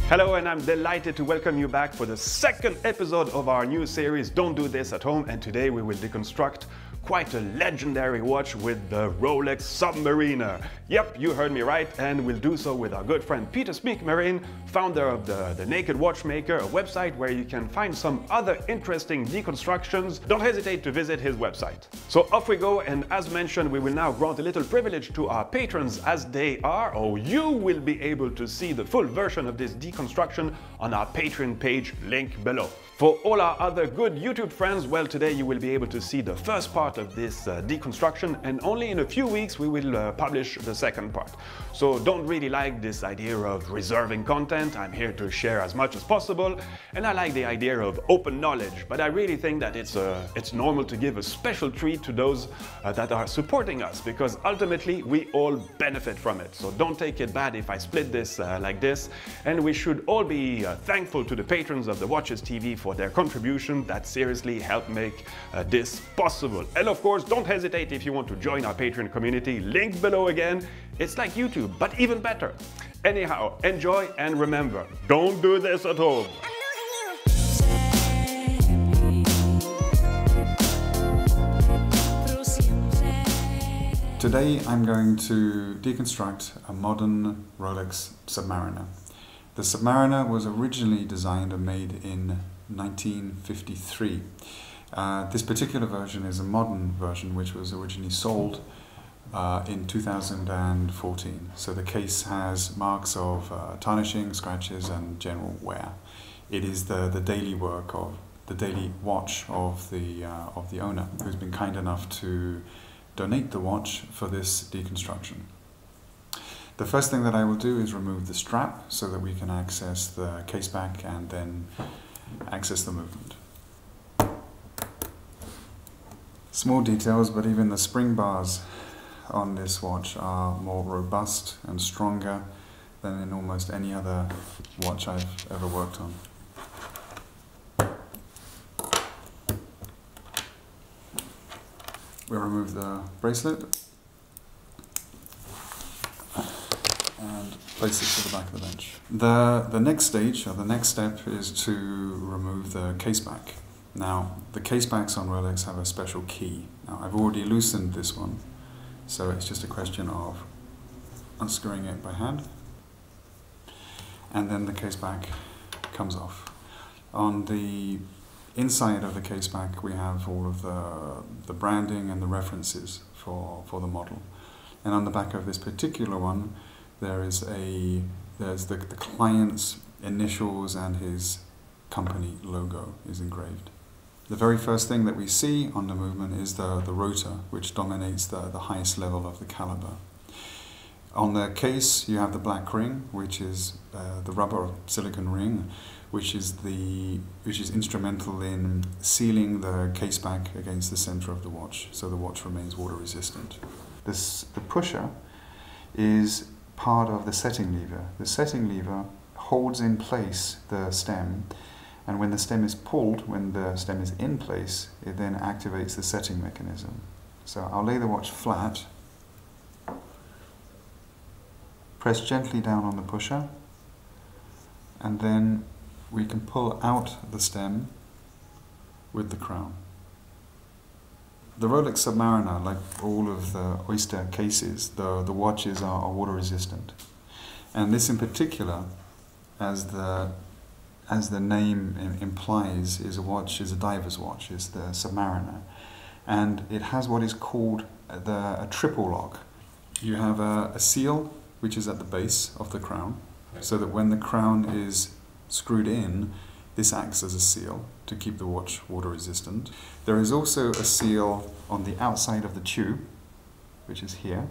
Hello, and I'm delighted to welcome you back for the second episode of our new series, Don't Do This at Home, and today we will deconstruct quite a legendary watch with the Rolex Submariner. Yep, you heard me right, and we'll do so with our good friend Peter Smeekmarin, founder of the Naked Watchmaker, a website where you can find some other interesting deconstructions. Don't hesitate to visit his website. So off we go, and as mentioned, we will now grant a little privilege to our patrons as they are, or you will be able to see the full version of this deconstruction on our Patreon page, link below. For all our other good YouTube friends, well, today you will be able to see the first part of this deconstruction, and only in a few weeks we will publish the second part. So don't really like this idea of reserving content. I'm here to share as much as possible, and I like the idea of open knowledge, but I really think that it's normal to give a special treat to those that are supporting us, because ultimately we all benefit from it. So don't take it bad if I split this like this, and we should all be thankful to the patrons of the Watches TV for their contribution that seriously helped make this possible. And of course, don't hesitate if you want to join our Patreon community, link below again. It's like YouTube, but even better. Anyhow, enjoy, and remember, don't do this at home. Today I'm going to deconstruct a modern Rolex Submariner. The Submariner was originally designed and made in 1953. This particular version is a modern version which was originally sold in 2014. So the case has marks of tarnishing, scratches and general wear. It is the daily work of the daily watch of the owner, who's been kind enough to donate the watch for this deconstruction. The first thing that I will do is remove the strap so that we can access the case back and then access the movement. Small details, but even the spring bars on this watch are more robust and stronger than in almost any other watch I've ever worked on. We'll remove the bracelet and place it to the back of the bench. The next stage, or the next step, is to remove the case back. Now, the case backs on Rolex have a special key. Now, I've already loosened this one, so it's just a question of unscrewing it by hand, and then the case back comes off. On the inside of the case back, we have all of the branding and the references for the model. And on the back of this particular one, there's the client's initials and his company logo is engraved. The very first thing that we see on the movement is the rotor, which dominates the highest level of the caliber. On the case, you have the black ring, which is the rubber silicon ring, which is instrumental in sealing the case back against the center of the watch, so the watch remains water resistant. The pusher is part of the setting lever. The setting lever holds in place the stem, and when the stem is pulled, when the stem is in place, it then activates the setting mechanism. So I'll lay the watch flat, press gently down on the pusher, and then we can pull out the stem with the crown. The Rolex Submariner, like all of the Oyster cases, the watches are water resistant. And this in particular, as the name implies, is a diver's watch, is the Submariner. And it has what is called a triple lock. You have a seal, which is at the base of the crown, so that when the crown is screwed in, this acts as a seal to keep the watch water resistant. There is also a seal on the outside of the tube, which is here,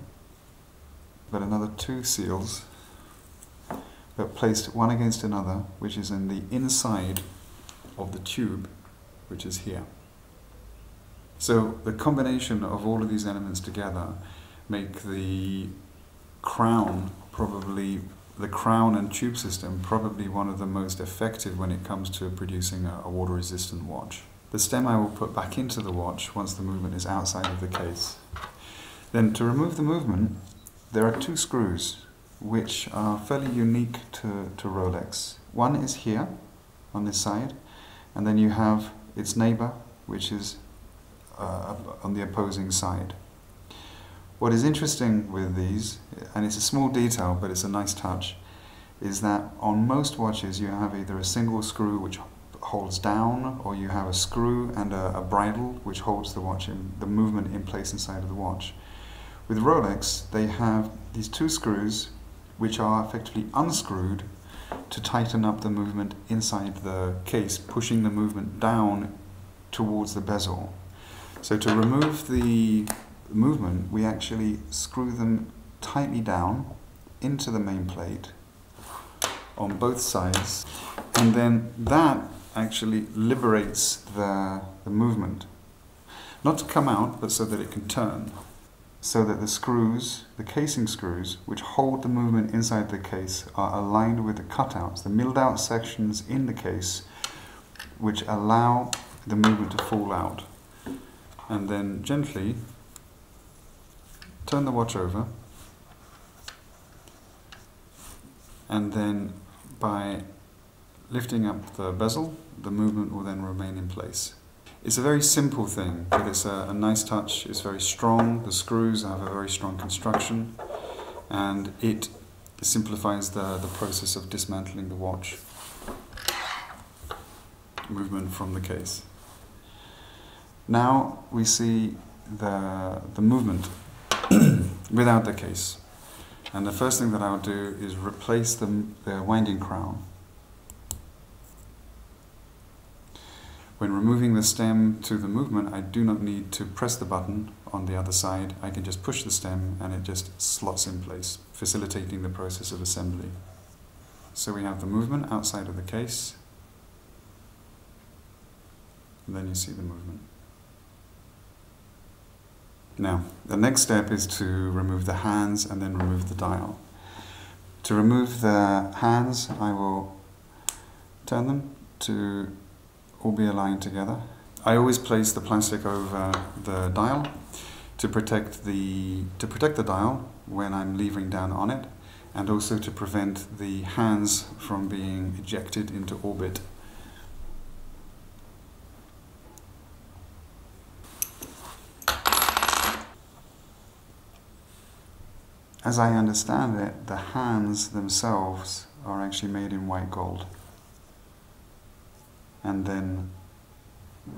but another two seals that placed one against another, which is in the inside of the tube, which is here. So the combination of all of these elements together make the crown and tube system probably one of the most effective when it comes to producing a water-resistant watch. The stem I will put back into the watch once the movement is outside of the case. Then to remove the movement, there are two screws which are fairly unique to Rolex. One is here, on this side, and then you have its neighbor, which is on the opposing side. What is interesting with these, and it's a small detail but it's a nice touch, is that on most watches you have either a single screw which holds down, or you have a screw and a bridle which holds the watch in the movement in place inside of the watch. With Rolex, they have these two screws which are effectively unscrewed to tighten up the movement inside the case, pushing the movement down towards the bezel. So to remove the movement, we actually screw them tightly down into the main plate on both sides, and then that actually liberates the movement. Not to come out, but so that it can turn. So that the screws, the casing screws, which hold the movement inside the case, are aligned with the cutouts, the milled out sections in the case, which allow the movement to fall out. And then gently turn the watch over, and then by lifting up the bezel, the movement will then remain in place. It's a very simple thing, but it's a nice touch. It's very strong. The screws have a very strong construction, and it simplifies the process of dismantling the watch movement from the case. Now we see the movement without the case. And the first thing that I'll do is replace the winding crown. When removing the stem to the movement, I do not need to press the button on the other side. I can just push the stem and it just slots in place, facilitating the process of assembly. So we have the movement outside of the case, and then you see the movement. Now, the next step is to remove the hands and then remove the dial. To remove the hands, I will turn them to all be aligned together. I always place the plastic over the dial to protect the dial when I'm levering down on it, and also to prevent the hands from being ejected into orbit. As I understand it, the hands themselves are actually made in white gold and then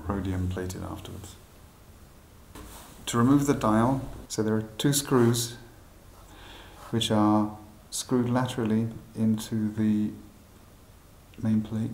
rhodium plated afterwards. To remove the dial, so there are two screws which are screwed laterally into the main plate.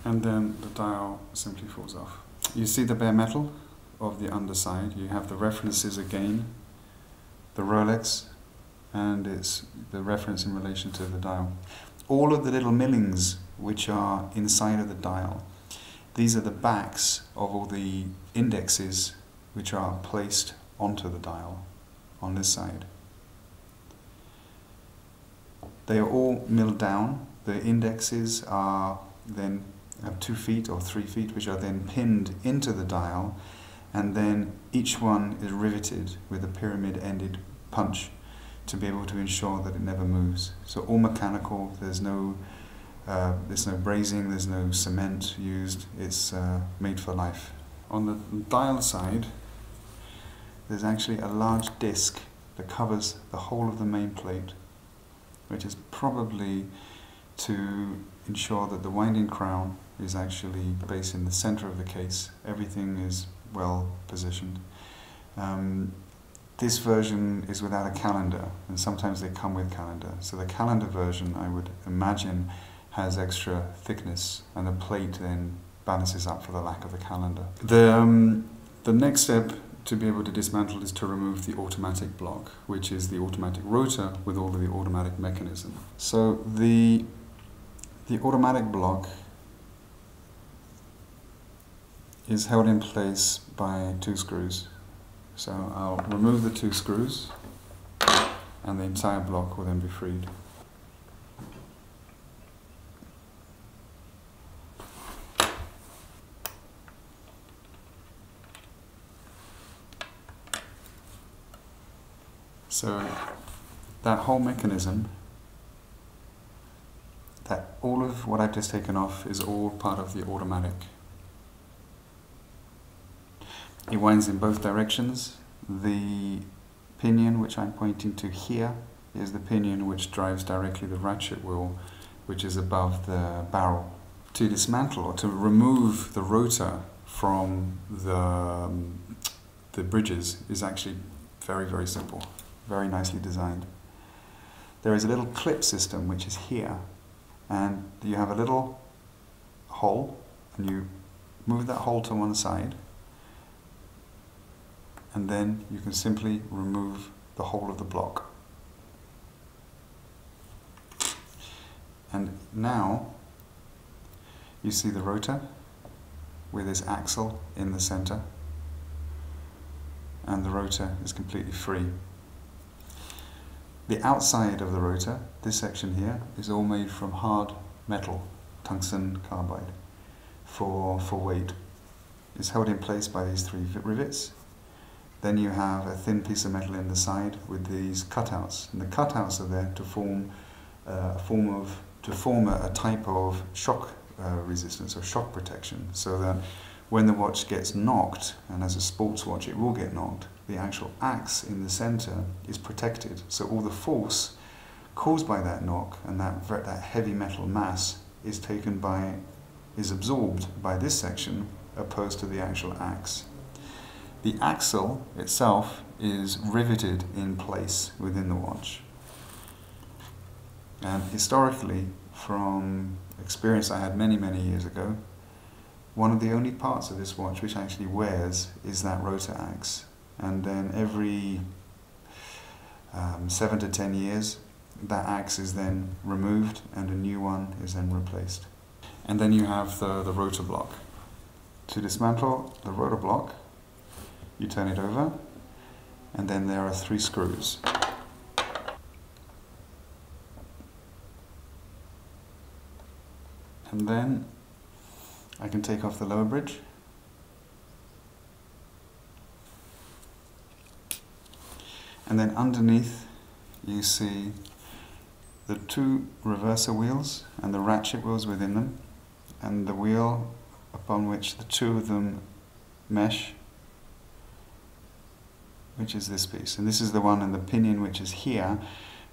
And then the dial simply falls off. You see the bare metal of the underside. You have the references again, the Rolex, and it's the reference in relation to the dial. All of the little millings which are inside of the dial, these are the backs of all the indexes which are placed onto the dial on this side. They are all milled down. The indexes are then have 2 feet or 3 feet, which are then pinned into the dial, and then each one is riveted with a pyramid-ended punch to be able to ensure that it never moves. So all mechanical. There's no brazing, there's no cement used. It's made for life. On the dial side, there's actually a large disc that covers the whole of the main plate, which is probably to ensure that the winding crown is actually based in the center of the case. Everything is well positioned. This version is without a calendar, and sometimes they come with calendar. So the calendar version, I would imagine, has extra thickness, and the plate then balances up for the lack of a calendar. The next step to be able to dismantle is to remove the automatic block, which is the automatic rotor with all of the automatic mechanism. So the automatic block is held in place by 2 screws. So I'll remove the 2 screws, and the entire block will then be freed. So that whole mechanism, that all of what I've just taken off is all part of the automatic. It winds in both directions. The pinion which I'm pointing to here is the pinion which drives directly the ratchet wheel, which is above the barrel. To dismantle or to remove the rotor from the bridges is actually very, very simple. Very nicely designed. There is a little clip system which is here, and you have a little hole, and you move that hole to one side, and then you can simply remove the whole of the block. And now you see the rotor with its axle in the center, and the rotor is completely free. The outside of the rotor, this section here, is all made from hard metal, tungsten carbide, for weight. It's held in place by these 3 rivets. Then you have a thin piece of metal in the side with these cutouts, and the cutouts are there to form a type of shock resistance or shock protection, so that when the watch gets knocked, and as a sports watch it will get knocked, the actual axe in the center is protected. So all the force caused by that knock and that heavy metal mass is absorbed by this section, opposed to the actual axe. The axle itself is riveted in place within the watch. And historically, from experience I had many, many years ago, one of the only parts of this watch which actually wears is that rotor axe. And then every 7 to 10 years, that axe is then removed and a new one is then replaced. And then you have the rotor block. To dismantle the rotor block, you turn it over, and then there are 3 screws. And then I can take off the lower bridge. And then underneath you see the 2 reverser wheels and the ratchet wheels within them, and the wheel upon which the 2 of them mesh, which is this piece. And this is the one in the pinion which is here,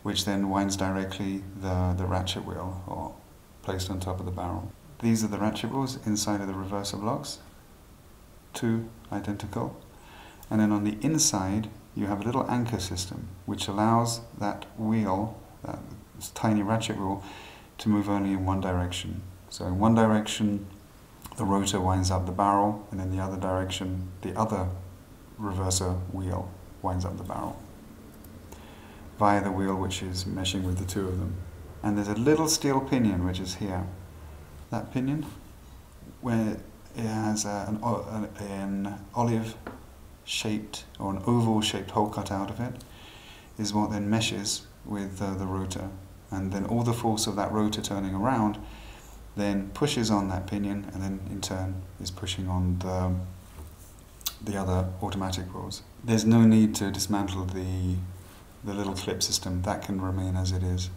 which then winds directly the ratchet wheel, or placed on top of the barrel. These are the ratchet wheels inside of the reverser blocks, 2 identical. And then on the inside you have a little anchor system which allows that wheel, that tiny ratchet wheel, to move only in one direction. So in one direction the rotor winds up the barrel, and in the other direction the other reverser wheel winds up the barrel via the wheel which is meshing with the 2 of them. And there's a little steel pinion which is here. That pinion, where it has an olive-shaped or an oval-shaped hole cut out of it, is what then meshes with the rotor. And then all the force of that rotor turning around then pushes on that pinion, and then in turn is pushing on the other automatic wheels. There's no need to dismantle the little clip system. That can remain as it is.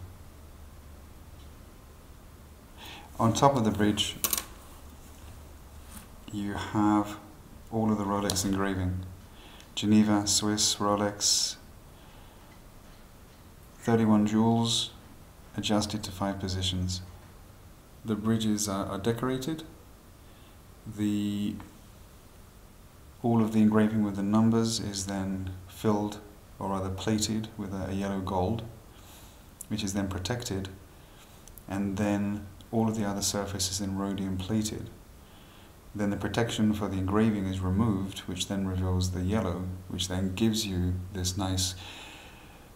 On top of the bridge you have all of the Rolex engraving. Geneva, Swiss, Rolex, 31 jewels, adjusted to 5 positions. The bridges are decorated. All of the engraving with the numbers is then filled, or rather plated, with a yellow gold, which is then protected, and then all of the other surface is then rhodium plated. Then the protection for the engraving is removed, which then reveals the yellow, which then gives you this nice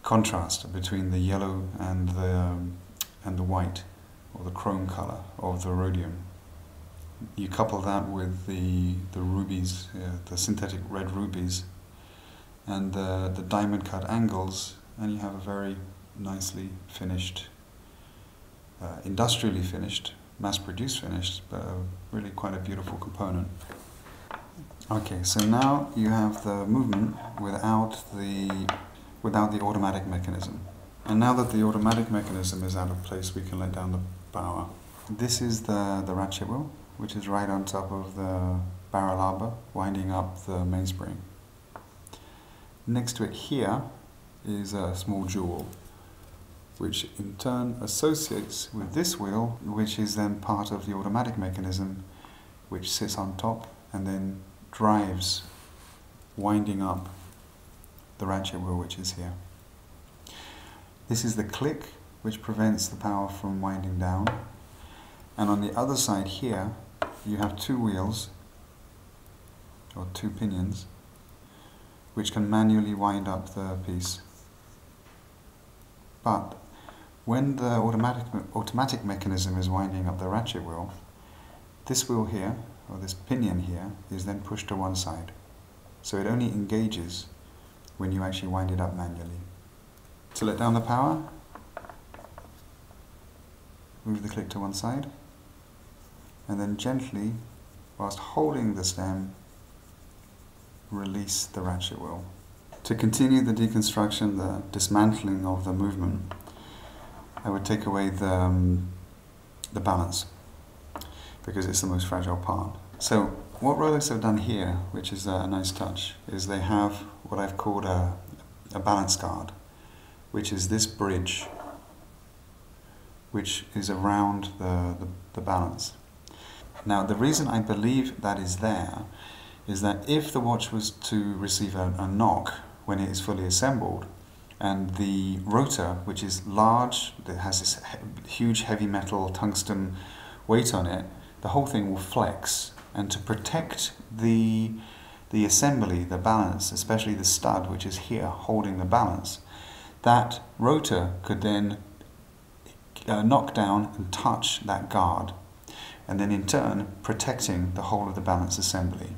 contrast between the yellow and the white, or the chrome color of the rhodium. You couple that with the rubies, the synthetic red rubies, and the diamond cut angles and you have a very nicely finished, industrially finished, mass-produced finished, but really quite a beautiful component. Okay, so now you have the movement without the automatic mechanism. And now that the automatic mechanism is out of place, we can let down the power. This is the ratchet wheel, which is right on top of the barrel arbor, winding up the mainspring. Next to it here is a small jewel, which in turn associates with this wheel, which is then part of the automatic mechanism, which sits on top and then drives, winding up the ratchet wheel, which is here. This is the click, which prevents the power from winding down. And on the other side here, you have two wheels, or two pinions, which can manually wind up the piece. But when the automatic mechanism is winding up the ratchet wheel, this wheel here, or this pinion here, is then pushed to one side. So it only engages when you actually wind it up manually. To let down the power, move the click to one side, and then gently, whilst holding the stem, release the ratchet wheel. To continue the deconstruction, the dismantling of the movement, I would take away the balance, because it's the most fragile part. So what Rolex have done here, which is a nice touch, is they have what I've called a balance guard, which is this bridge, which is around the balance. Now the reason I believe that is there is that if the watch was to receive a knock when it is fully assembled, and the rotor, which is large, that has this huge heavy metal tungsten weight on it, the whole thing will flex. And to protect the assembly, the balance, especially the stud, which is here holding the balance, that rotor could then knock down and touch that guard, and then in turn protecting the whole of the balance assembly.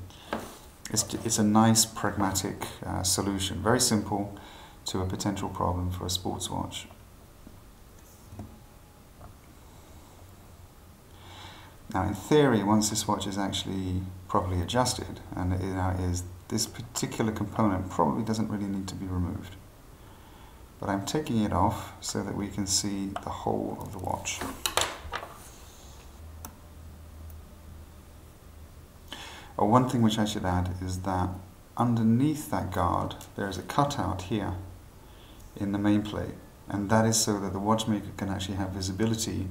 It's a nice pragmatic solution, very simple to a potential problem for a sports watch. Now in theory, once this watch is actually properly adjusted, and it now is, this particular component probably doesn't really need to be removed. But I'm taking it off so that we can see the whole of the watch. One thing which I should add is that underneath that guard there is a cutout here in the main plate, and that is so that the watchmaker can actually have visibility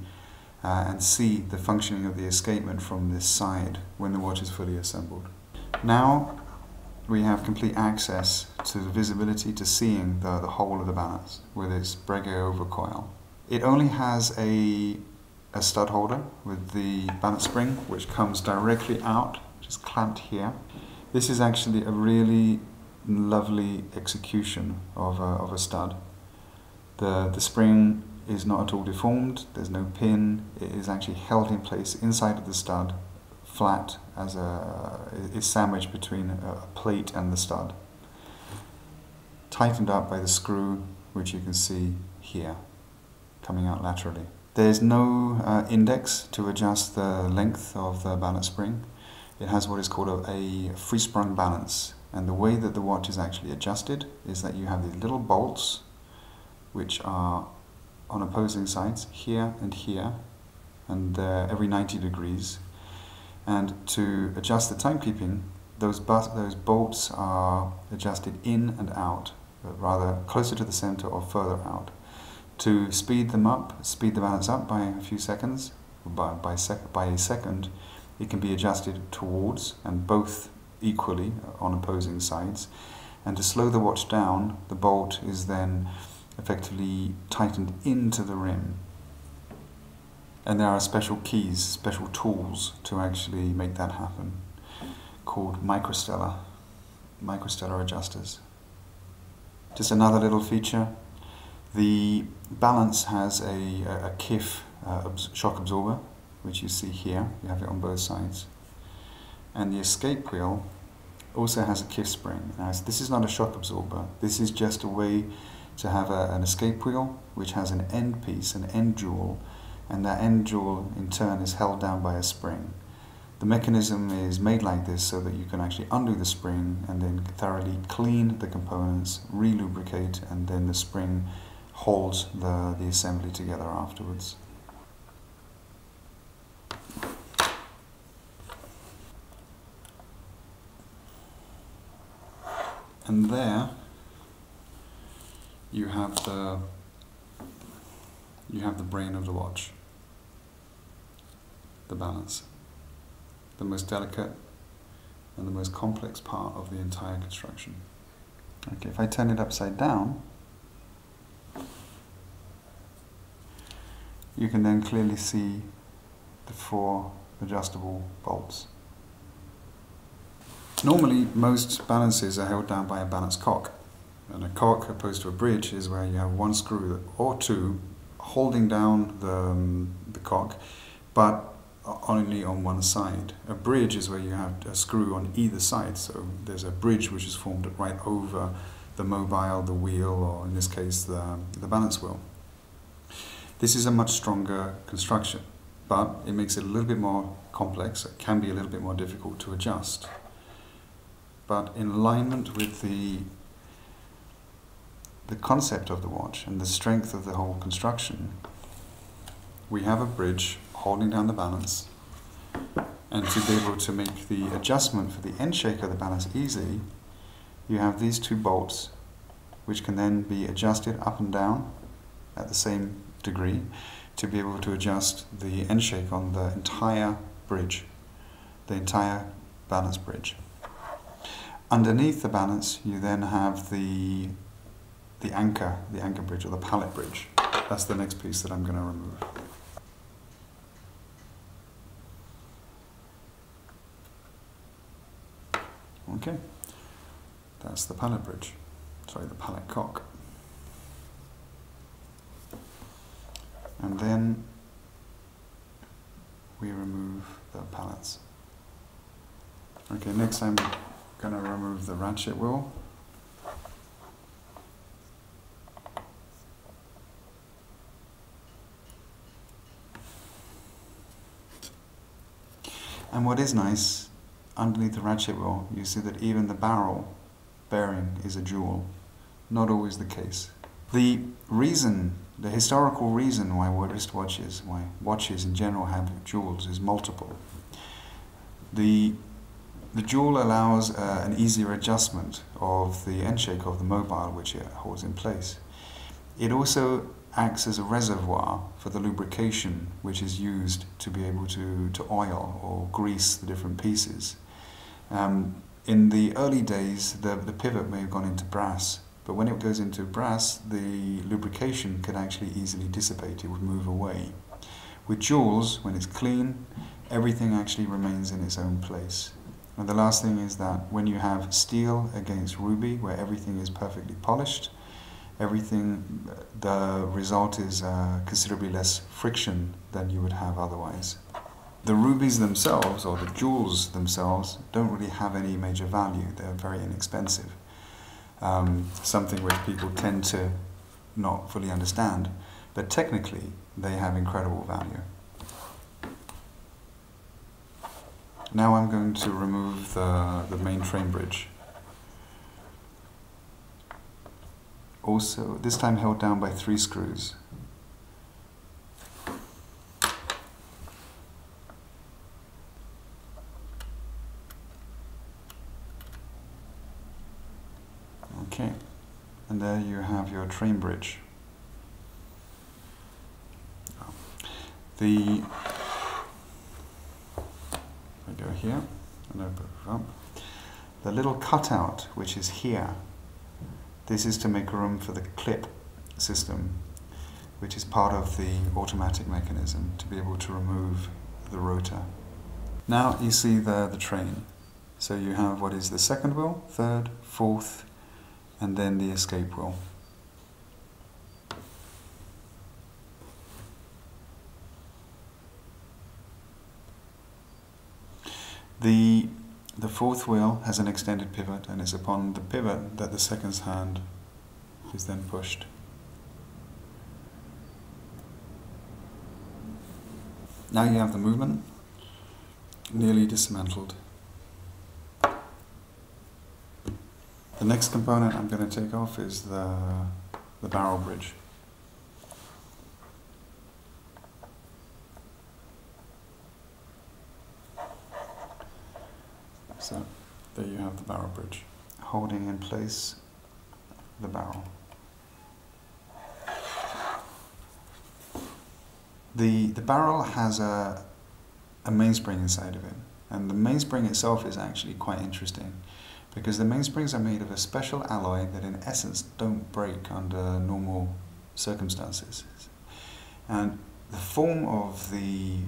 and see the functioning of the escapement from this side when the watch is fully assembled. Now we have complete access to the visibility, to seeing the whole of the balance with its Breguet overcoil. It only has a stud holder with the balance spring, which comes directly out, which is clamped here. This is actually a really lovely execution of a stud. The spring is not at all deformed, there's no pin, it is actually held in place inside of the stud, flat, it's sandwiched between a plate and the stud. Tightened up by the screw, which you can see here, coming out laterally. There's no index to adjust the length of the balance spring. It has what is called a free-sprung balance, and the way that the watch is actually adjusted is that you have these little bolts which are on opposing sides, here and every 90 degrees. And to adjust the timekeeping, those bolts are adjusted in and out, rather closer to the center or further out. To speed them up, speed the balance up by a few seconds, by a second, it can be adjusted towards and both equally on opposing sides. And to slow the watch down, the bolt is then effectively tightened into the rim. And there are special keys, special tools to actually make that happen, called microstellar adjusters. Just another little feature, the balance has a KIF shock absorber, which you see here, you have it on both sides. And the escape wheel also has a KIF spring. Now this is not a shock absorber, this is just a way to have an escape wheel which has an end piece, an end jewel, and that end jewel in turn is held down by a spring. The mechanism is made like this so that you can actually undo the spring and then thoroughly clean the components, re-lubricate, and then the spring holds the assembly together afterwards. And there you have the brain of the watch, the balance, the most delicate and the most complex part of the entire construction. Okay, if I turn it upside down, you can then clearly see the 4 adjustable bolts. Normally, most balances are held down by a balance cock. And a cock, opposed to a bridge, is where you have 1 screw or 2 holding down the cock, but only on one side. A bridge is where you have a screw on either side, so there's a bridge which is formed right over the mobile, the wheel, or in this case the balance wheel. This is a much stronger construction, but it makes it a little bit more complex. It can be a little bit more difficult to adjust. But in alignment with the concept of the watch and the strength of the whole construction, we have a bridge holding down the balance, and to be able to make the adjustment for the end shake of the balance easy, you have these 2 bolts which can then be adjusted up and down at the same degree to be able to adjust the end shake on the entire bridge, the entire balance bridge. Underneath the balance you then have the anchor bridge, or the pallet bridge. That's the next piece that I'm going to remove. Okay, that's the pallet bridge, sorry, the pallet cock. And then we remove the pallets. Okay, next I'm going to remove the ratchet wheel. And what is nice, underneath the ratchet wheel, you see that even the barrel bearing is a jewel. Not always the case. The historical reason why watches in general have jewels is multiple. The jewel allows an easier adjustment of the end shake of the mobile which it holds in place. It also acts as a reservoir for the lubrication which is used to be able to oil or grease the different pieces. In the early days, the pivot may have gone into brass, but when it goes into brass, the lubrication can actually easily dissipate, it would move away. With jewels, when it's clean, everything actually remains in its own place. And the last thing is that when you have steel against ruby, where everything is perfectly polished, the result is considerably less friction than you would have otherwise. The rubies themselves, or the jewels themselves, don't really have any major value. They're very inexpensive. Something which people tend to not fully understand, but technically they have incredible value. Now I'm going to remove the main frame bridge. Also, this time held down by 3 screws. Okay, and there you have your train bridge. I go here and open it up. The little cutout which is here, this is to make room for the clip system, which is part of the automatic mechanism to be able to remove the rotor. Now you see the train. So you have what is the second wheel, third, fourth, and then the escape wheel. The fourth wheel has an extended pivot, and it's upon the pivot that the seconds hand is then pushed. Now you have the movement nearly dismantled. The next component I'm going to take off is the barrel bridge. So there you have the barrel bridge, holding in place the barrel. The barrel has a mainspring inside of it, and the mainspring itself is actually quite interesting because the mainsprings are made of a special alloy that in essence don't break under normal circumstances. And the form of the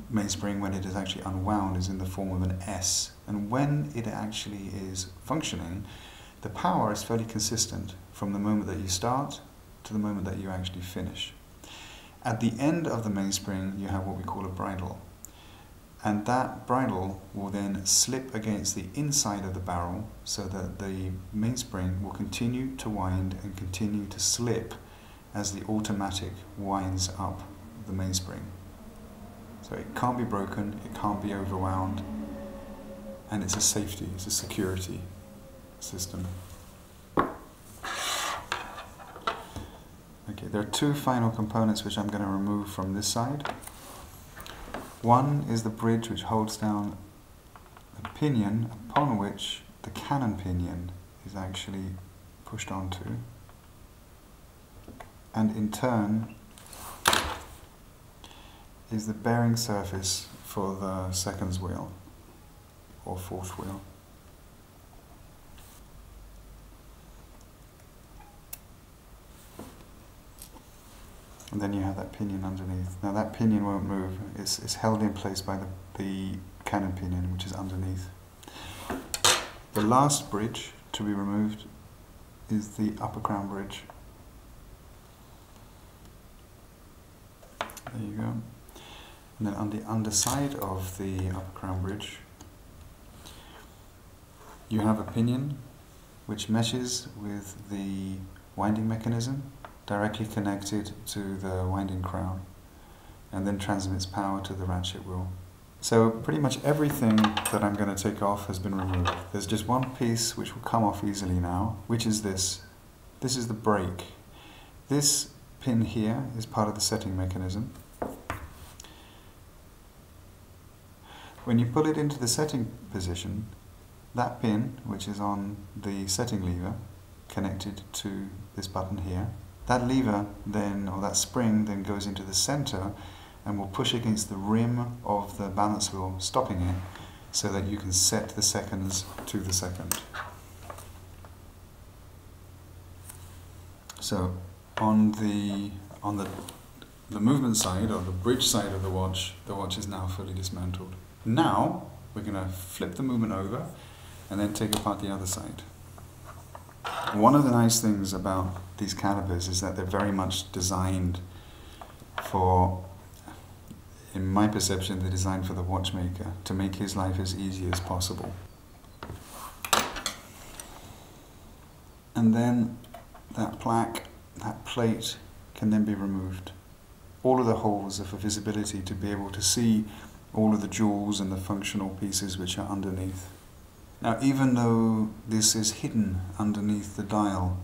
mainspring when it is actually unwound is in the form of an S, and when it actually is functioning, the power is fairly consistent from the moment that you start to the moment that you actually finish. At the end of the mainspring you have what we call a bridle, and that bridle will then slip against the inside of the barrel so that the mainspring will continue to wind and continue to slip as the automatic winds up the mainspring. So it can't be broken, it can't be overwound, and it's a safety, it's a security system. Okay, there are two final components which I'm going to remove from this side. One is the bridge which holds down the pinion upon which the cannon pinion is actually pushed onto, and in turn is the bearing surface for the seconds wheel or fourth wheel. And then you have that pinion underneath. Now that pinion won't move, it's held in place by the cannon pinion, which is underneath. The last bridge to be removed is the upper crown bridge. There you go. And then on the underside of the upper crown bridge, you have a pinion which meshes with the winding mechanism, directly connected to the winding crown, and then transmits power to the ratchet wheel. So pretty much everything that I'm going to take off has been removed. There's just one piece which will come off easily now, which is this. This is the brake. This pin here is part of the setting mechanism. When you pull it into the setting position, that pin, which is on the setting lever, connected to this button here, that lever then, or that spring then goes into the center and will push against the rim of the balance wheel, stopping it, so that you can set the seconds to the second. So on the movement side, or the bridge side of the watch is now fully dismantled. Now we're going to flip the movement over and then take apart the other side. One of the nice things about these calipers is that they're very much designed for, in my perception, they're designed for the watchmaker to make his life as easy as possible. And then that plaque, that plate, can then be removed. All of the holes are for visibility, to be able to see all of the jewels and the functional pieces which are underneath. Now, even though this is hidden underneath the dial,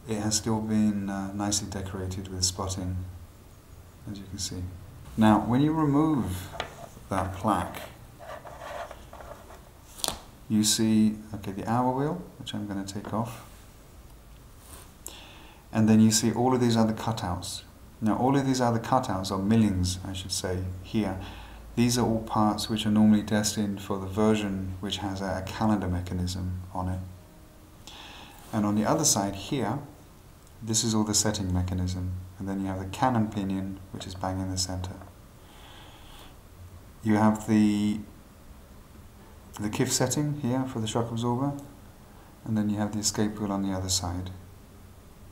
it has still been nicely decorated with spotting, as you can see. Now, when you remove that plaque, you see, okay, the hour wheel, which I'm going to take off, and then you see all of these other cutouts. Now, all of these other cutouts, or millings, I should say, here, these are all parts which are normally destined for the version which has a calendar mechanism on it. And on the other side here, this is all the setting mechanism. And then you have the cannon pinion, which is bang in the center. You have the KIF setting here for the shock absorber, and then you have the escape wheel on the other side.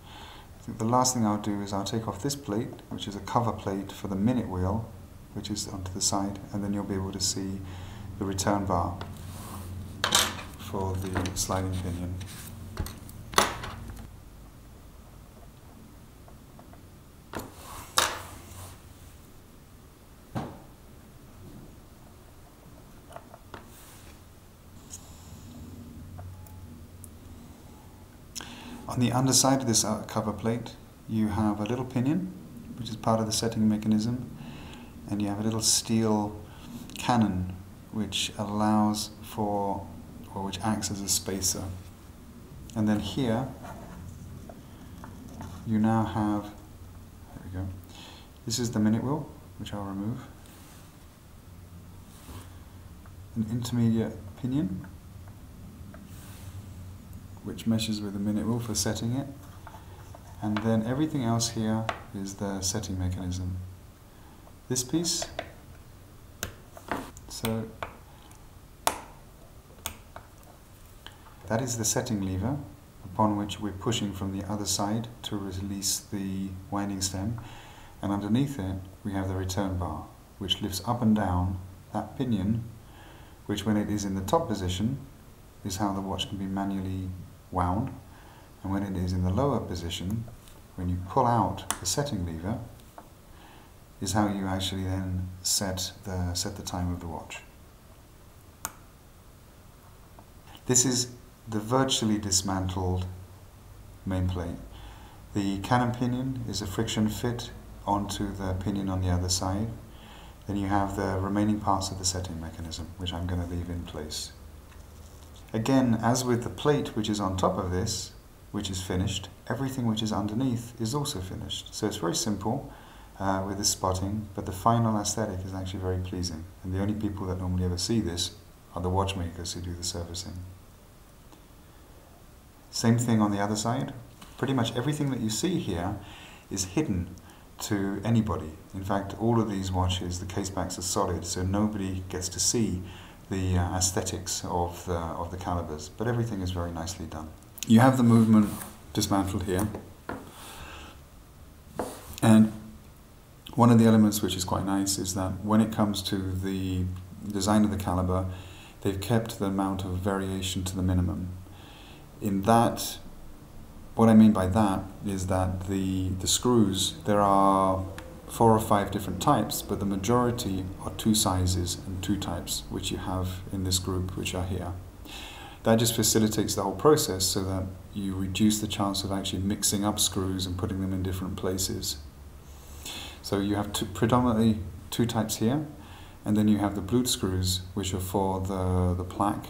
I think the last thing I'll do is I'll take off this plate, which is a cover plate for the minute wheel, which is onto the side, and then you'll be able to see the return bar for the sliding pinion. On the underside of this cover plate, you have a little pinion, which is part of the setting mechanism, and you have a little steel cannon, which allows for, or which acts as a spacer. And then here, you now have, there we go, this is the minute wheel, which I'll remove, an intermediate pinion, which meshes with the minute wheel for setting it, and then everything else here is the setting mechanism. This piece, so that is the setting lever upon which we're pushing from the other side to release the winding stem, and underneath it we have the return bar, which lifts up and down that pinion, which when it is in the top position is how the watch can be manually wound, and when it is in the lower position, when you pull out the setting lever, is how you actually then set the time of the watch. This is the virtually dismantled main plate. The cannon pinion is a friction fit onto the pinion on the other side. Then you have the remaining parts of the setting mechanism, which I'm going to leave in place. Again, as with the plate which is on top of this, which is finished, everything which is underneath is also finished. So it's very simple with this spotting, but the final aesthetic is actually very pleasing. And the only people that normally ever see this are the watchmakers who do the servicing. Same thing on the other side. Pretty much everything that you see here is hidden to anybody. In fact, all of these watches, the casebacks are solid, so nobody gets to see the aesthetics of the calibers, but everything is very nicely done. You have the movement dismantled here, and one of the elements which is quite nice is that when it comes to the design of the caliber, they've kept the amount of variation to the minimum. In that, what I mean by that is that the screws, there are 4 or 5 different types, but the majority are 2 sizes and 2 types, which you have in this group, which are here. That just facilitates the whole process so that you reduce the chance of actually mixing up screws and putting them in different places. So you have predominantly 2 types here, and then you have the blued screws, which are for the plaque,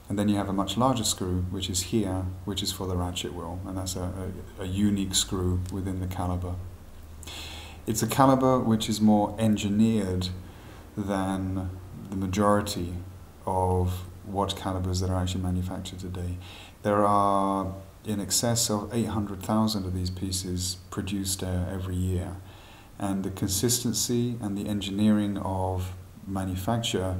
and then you have a much larger screw, which is here, which is for the ratchet wheel, and that's a unique screw within the caliber. It's a caliber which is more engineered than the majority of watch calibers that are actually manufactured today. There are in excess of 800,000 of these pieces produced every year, and the consistency and the engineering of manufacture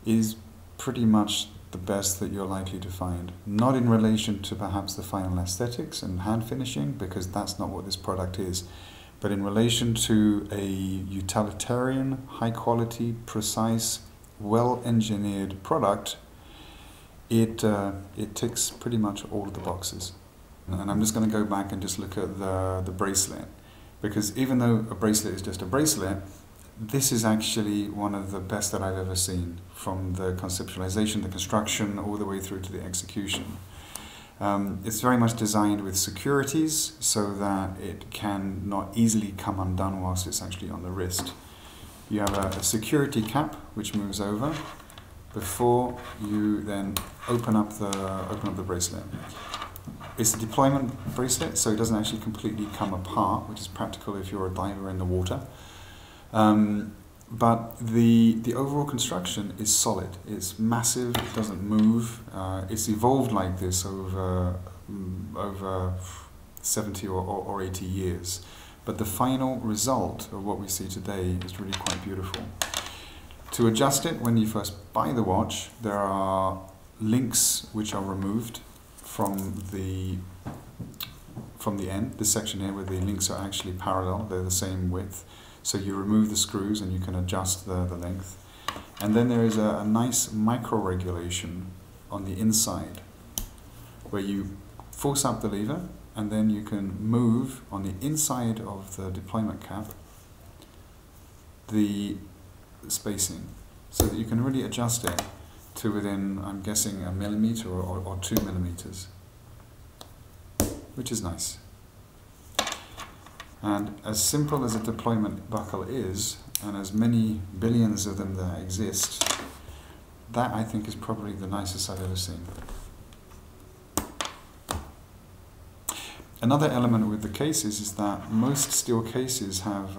is pretty much the best that you're likely to find. Not in relation to perhaps the final aesthetics and hand finishing, because that's not what this product is, but in relation to a utilitarian, high quality, precise, well engineered product, it ticks pretty much all of the boxes. And I'm just going to go back and just look at the bracelet, because even though a bracelet is just a bracelet, this is actually one of the best that I've ever seen, from the conceptualization, the construction, all the way through to the execution. It's very much designed with securities so that it can not easily come undone whilst it's actually on the wrist. You have a security cap which moves over before you then open up the bracelet. It's a deployment bracelet, so it doesn't actually completely come apart, which is practical if you're a diver in the water. But the overall construction is solid. It's massive. It doesn't move. It's evolved like this over 70 or 80 years. But the final result of what we see today is really quite beautiful. To adjust it, when you first buy the watch, there are links which are removed from the end, this section here where the links are actually parallel, they're the same width. So you remove the screws and you can adjust the length. And then there is a nice micro regulation on the inside where you force up the lever, and then you can move on the inside of the deployment cap the spacing, so that you can really adjust it to within, I'm guessing, 1 millimeter or 2 millimeters. which is nice. And as simple as a deployment buckle is, and as many billions of them that exist, that I think is probably the nicest I've ever seen. Another element with the cases is that most steel cases have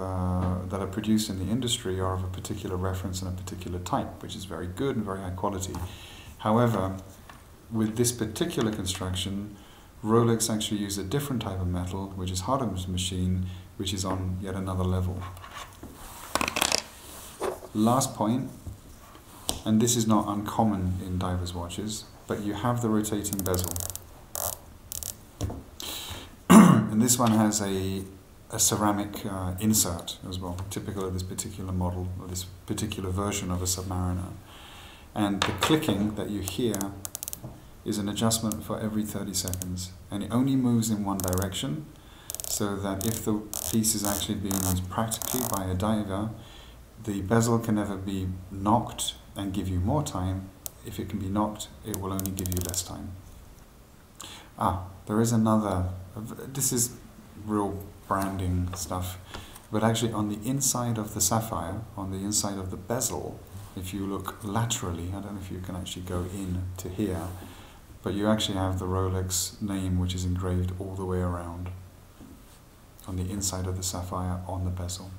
that are produced in the industry are of a particular reference and a particular type, which is very good and very high quality. However, with this particular construction, Rolex actually use a different type of metal, which is hardened machine, which is on yet another level. Last point, and this is not uncommon in divers watches, but you have the rotating bezel. And this one has a ceramic insert as well, typical of this particular model, or this particular version of a Submariner. And the clicking that you hear is an adjustment for every 30 seconds. And it only moves in one direction, so that if the piece is actually being used practically by a diver, the bezel can never be knocked and give you more time. If it can be knocked, it will only give you less time. There is another, this is real branding stuff, but actually on the inside of the sapphire, on the inside of the bezel, if you look laterally, I don't know if you can actually go in to here, but you actually have the Rolex name, which is engraved all the way around on the inside of the sapphire on the bezel.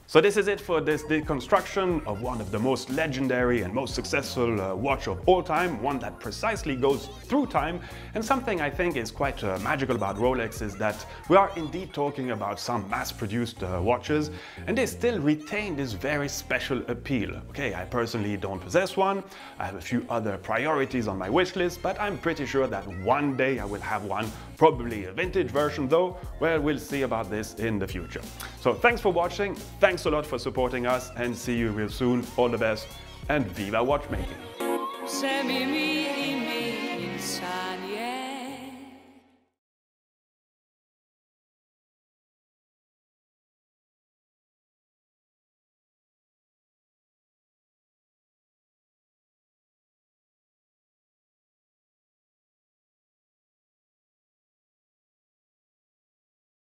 So this is it for this deconstruction of one of the most legendary and most successful watch of all time, one that precisely goes through time. And something I think is quite magical about Rolex is that we are indeed talking about some mass-produced watches, and they still retain this very special appeal. Okay, I personally don't possess one, I have a few other priorities on my wish list, but I'm pretty sure that one day I will have one, probably a vintage version though. Well, we'll see about this in the future. So thanks for watching, thanks a lot for supporting us, and see you real soon. All the best, and viva watchmaking!